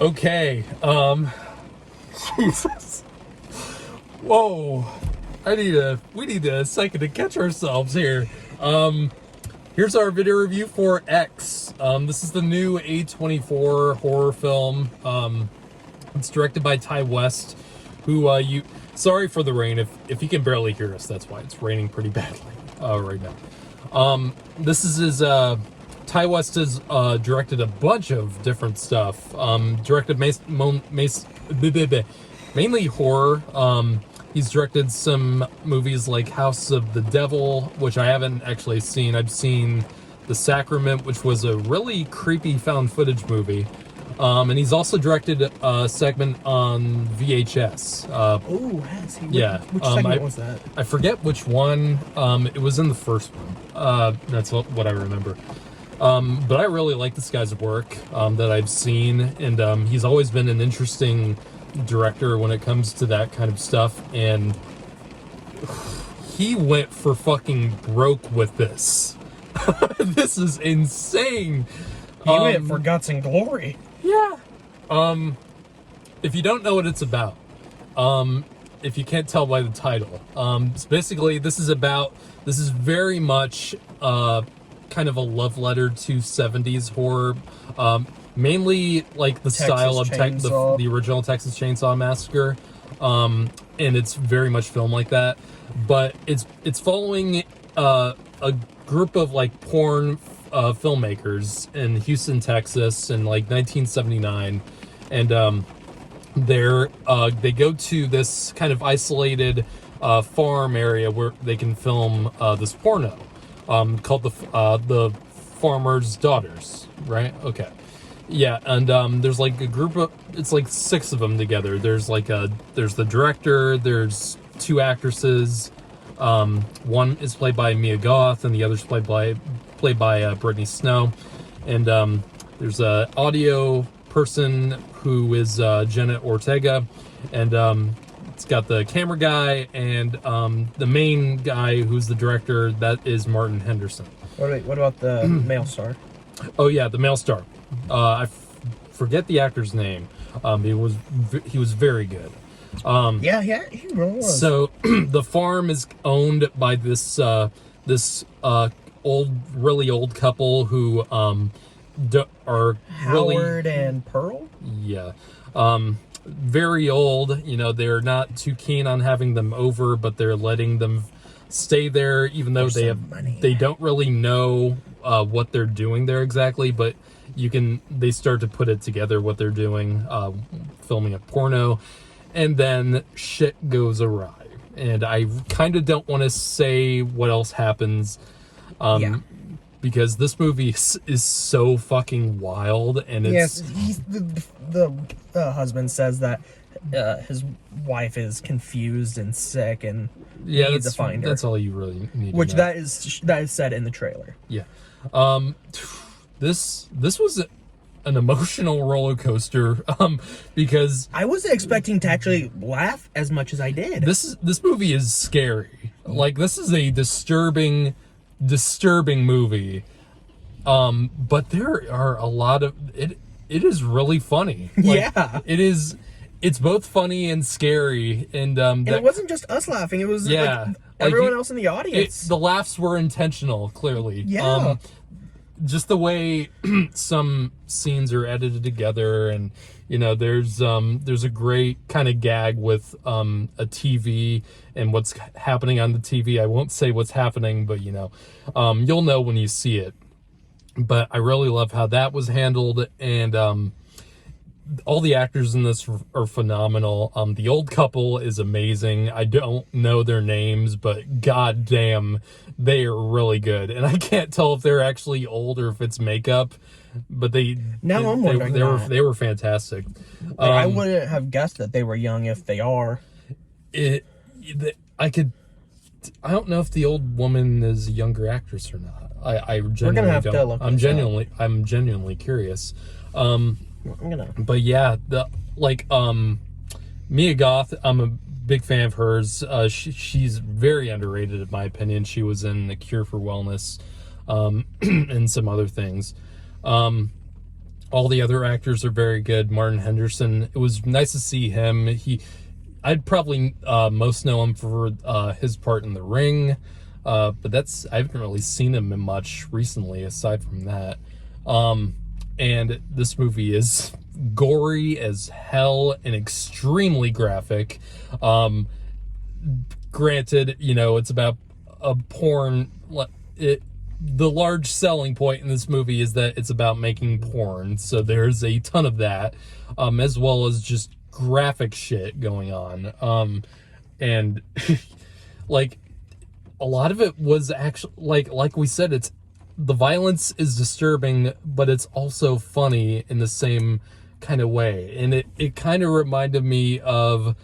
Okay, Jesus. Whoa. We need a second to catch ourselves here. Here's our video review for X. This is the new A24 horror film. It's directed by Ty West, who, sorry for the rain. If you can barely hear us, that's why it's raining pretty badly, right now. This is his, Ty West has directed a bunch of different stuff. Directed mainly horror. He's directed some movies like House of the Devil, which I haven't actually seen. I've seen The Sacrament, which was a really creepy found footage movie. And he's also directed a segment on VHS. Oh, has he? Yeah. Which segment was that? I forget which one. It was in the first one. That's what I remember. But I really like this guy's work that I've seen, and he's always been an interesting director when it comes to that kind of stuff, and he went for fucking broke with this. This is insane. He went for guts and glory. Yeah. If you don't know what it's about, if you can't tell by the title, basically this is very much kind of a love letter to 70s horror, mainly like the style of the original Texas Chainsaw Massacre, and it's very much filmed like that, but it's following a group of like porn filmmakers in Houston, Texas in like 1979, and they go to this kind of isolated farm area where they can film this porno called the Farmer's Daughters, right? Okay. Yeah, and there's like a group of, it's like 6 of them together. There's the director, there's 2 actresses. One is played by Mia Goth, and the other's played by Brittany Snow. And there's a audio person who is Jenna Ortega, and it's got the camera guy and the main guy who's the director. That is Martin Henderson. What about the male star? Oh yeah, the male star. I forget the actor's name. He was very good. Yeah, he really was. So the farm is owned by this really old couple who are Howard and Pearl. Yeah, very old. You know, they're not too keen on having them over, but they're letting them stay there, even though they don't really know what they're doing there exactly, but they start to put it together what they're doing, filming a porno, and then shit goes awry. And I kind of don't want to say what else happens, because this movie is so fucking wild, and it's... Yes, the husband says that his wife is confused and sick, and needs to find her. That's all you really need. Which that is said in the trailer. Yeah. This was an emotional roller coaster, because I wasn't expecting to actually laugh as much as I did. This movie is scary. Like, this is a disturbing movie. But there are a lot of it. It is really funny. Like, yeah. It's both funny and scary, and it wasn't just us laughing. It was like everyone else in the audience. The laughs were intentional, clearly. Yeah. Just the way some scenes are edited together, and there's a great kind of gag with a TV and what's happening on the TV. I won't say what's happening, but you'll know when you see it. But I really love how that was handled, and all the actors in this are phenomenal. The old couple is amazing. I don't know their names, but goddamn, they are really good. And I can't tell if they're actually old or if it's makeup, but they were fantastic. I wouldn't have guessed that they were young if they are. I don't know if the old woman is a younger actress or not. I genuinely We're gonna have don't. to look I'm genuinely curious. But yeah, Mia Goth, I'm a big fan of hers. She's very underrated in my opinion. She was in The Cure for Wellness, and some other things. All the other actors are very good. Martin Henderson, it was nice to see him. I'd probably most know him for his part in The Ring, but I haven't really seen him in much recently aside from that. And this movie is gory as hell and extremely graphic. Granted, it's about a porn. The large selling point in this movie is that it's about making porn, so there's a ton of that, as well as just graphic shit going on. And like a lot of it was actually like we said, the violence is disturbing, but it's also funny in the same kind of way. And it kind of reminded me of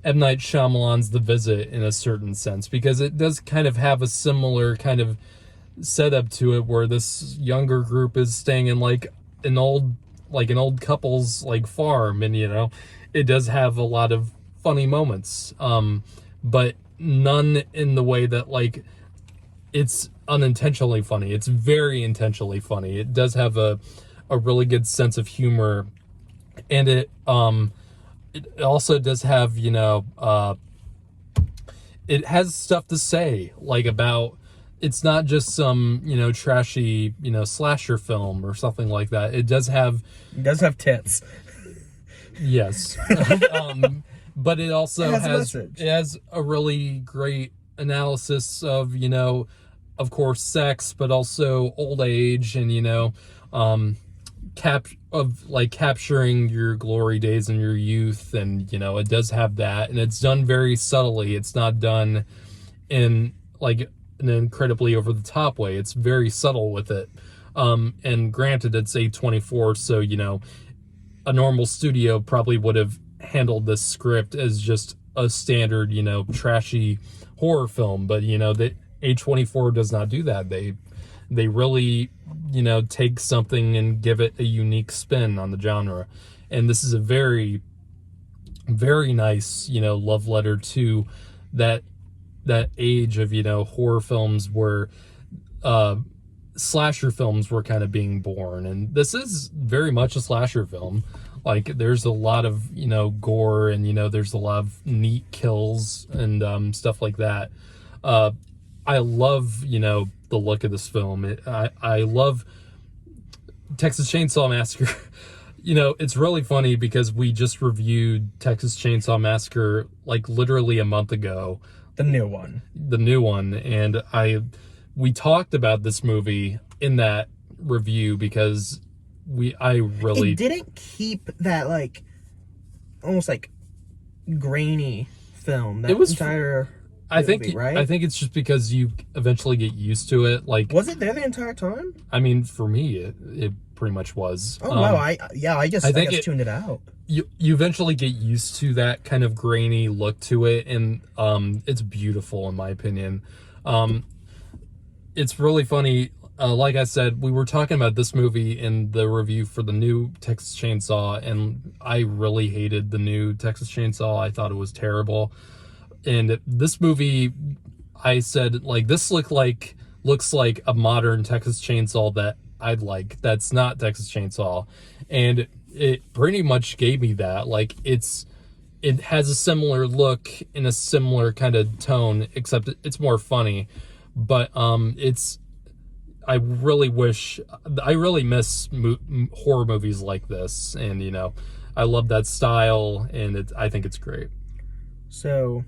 M. Night Shyamalan's The Visit in a certain sense, because it does kind of have a similar kind of setup to it, where this younger group is staying in an old couple's farm, and it does have a lot of funny moments, but none in the way that it's unintentionally funny. It's very intentionally funny. It does have a really good sense of humor, and it also does have it has stuff to say about. It's not just some, trashy, slasher film or something like that. It does have tits. Yes. But it also has a really great analysis of, of course, sex, but also old age and, capturing your glory days in your youth. And, it does have that. And it's done very subtly. It's not done in an incredibly over the top way. It's very subtle with it. And granted, it's A24, so a normal studio probably would have handled this script as just a standard, trashy horror film, but the A24 does not do that. They really, take something and give it a unique spin on the genre. And this is a very, very nice, love letter to that age of, horror films where slasher films were kind of being born. And this is very much a slasher film. There's a lot of, gore, and, there's a lot of neat kills and stuff like that. I love, the look of this film. I love Texas Chainsaw Massacre. It's really funny because we just reviewed Texas Chainsaw Massacre literally a month ago. The new one. And we talked about this movie in that review because it didn't keep that almost grainy film. That entire movie, right? I think it's just because you eventually get used to it. Was it there the entire time? I mean, for me, it pretty much was. Oh wow! I just tuned it out. You eventually get used to that kind of grainy look to it, and it's beautiful in my opinion. It's really funny. Like I said, we were talking about this movie in the review for the new Texas Chainsaw, and I really hated the new Texas Chainsaw. I thought it was terrible. And this movie, I said, this looks like a modern Texas Chainsaw that I'd like. That's not Texas Chainsaw. And it pretty much gave me that. It has a similar look in a similar kind of tone, except it's more funny. But I really miss horror movies like this, and I love that style, and I think it's great. So,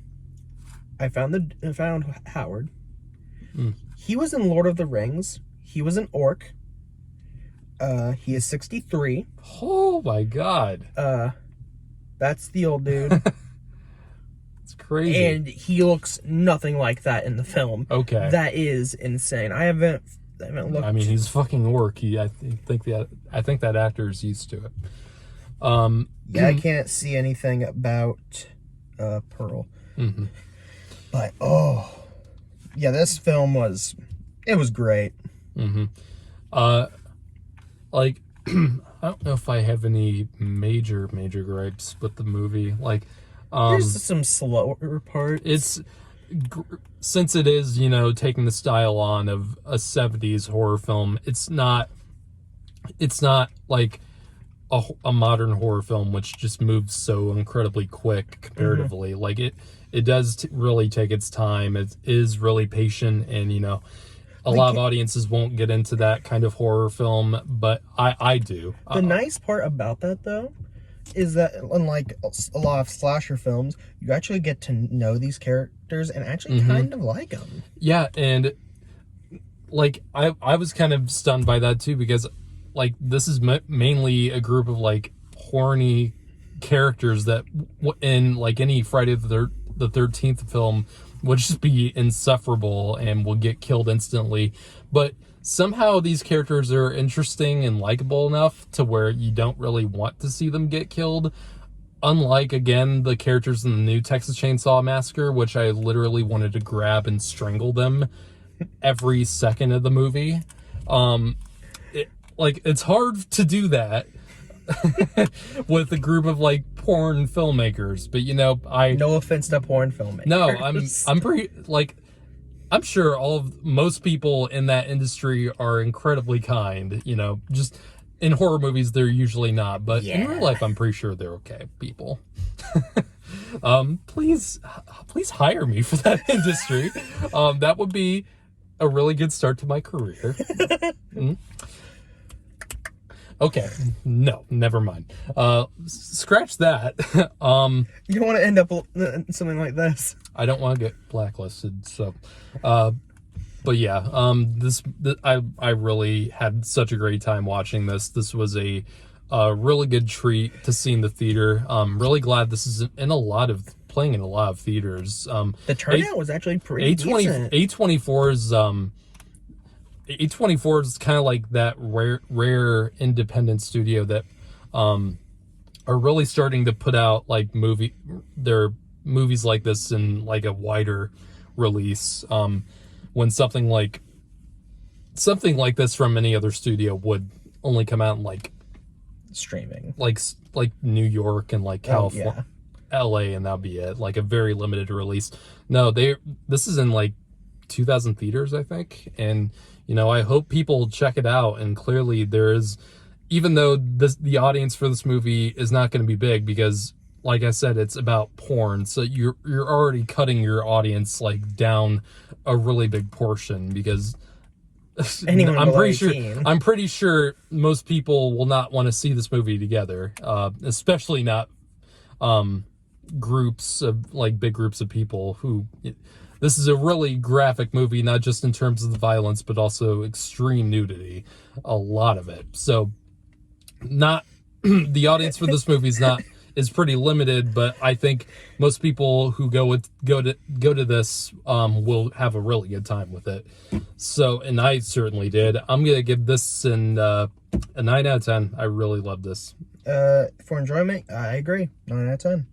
I found Howard. He was in Lord of the Rings. He was an orc. He is 63. Oh my god. That's the old dude. It's crazy. And he looks nothing like that in the film. Okay. That is insane. I haven't looked. I mean, he's fucking orc. I think that actor's used to it. Yeah, I can't see anything about Pearl. Mm-hmm. But yeah, this film was great. Mm-hmm. I don't know if I have any major gripes with the movie. There's some slower parts. It's since it is, taking the style on of a 70s horror film. It's not a modern horror film, which just moves so incredibly quick comparatively. Like it does really take its time. It is really patient, and a lot of audiences won't get into that kind of horror film, but I do. The nice part about that, though, is that unlike a lot of slasher films, you actually get to know these characters and actually kind of like them. Yeah, and like I was kind of stunned by that too, because like this is mainly a group of like horny characters that in like any Friday the 13th film would just be insufferable and will get killed instantly, but somehow these characters are interesting and likable enough to where you don't really want to see them get killed. Unlike, again, the characters in the new Texas Chainsaw Massacre, which I literally wanted to grab and strangle them every second of the movie. It's hard to do that with a group of like porn filmmakers, but no offense to porn filmmakers. No, I'm pretty like, I'm sure most people in that industry are incredibly kind, just in horror movies, they're usually not, but in real life, I'm pretty sure they're okay people. Please hire me for that industry. That would be a really good start to my career. Okay, no, never mind. Scratch that. You don't want to end up something like this. I don't want to get blacklisted, so. But yeah, I really had such a great time watching this. This was a really good treat to see in the theater. Really glad this is playing in a lot of theaters. The turnout was actually pretty decent. A24 is kind of like that rare independent studio that are really starting to put out like their movies like this in like a wider release. When something like this from any other studio would only come out in like streaming, like New York and like California, LA, and that'd be it. Like a very limited release. No, this is in like 2,000 theaters, I think, and I hope people check it out. And clearly there is, even though the audience for this movie is not going to be big, because like I said, it's about porn, so you're already cutting your audience like down a really big portion, because I'm pretty sure most people will not want to see this movie together, especially not big groups of people who. This is a really graphic movie, not just in terms of the violence, but also extreme nudity, a lot of it. So, not the audience for this movie is pretty limited, but I think most people who go to this will have a really good time with it. So, and I certainly did. I'm gonna give this a 9 out of 10. I really love this. For enjoyment, I agree. 9 out of 10.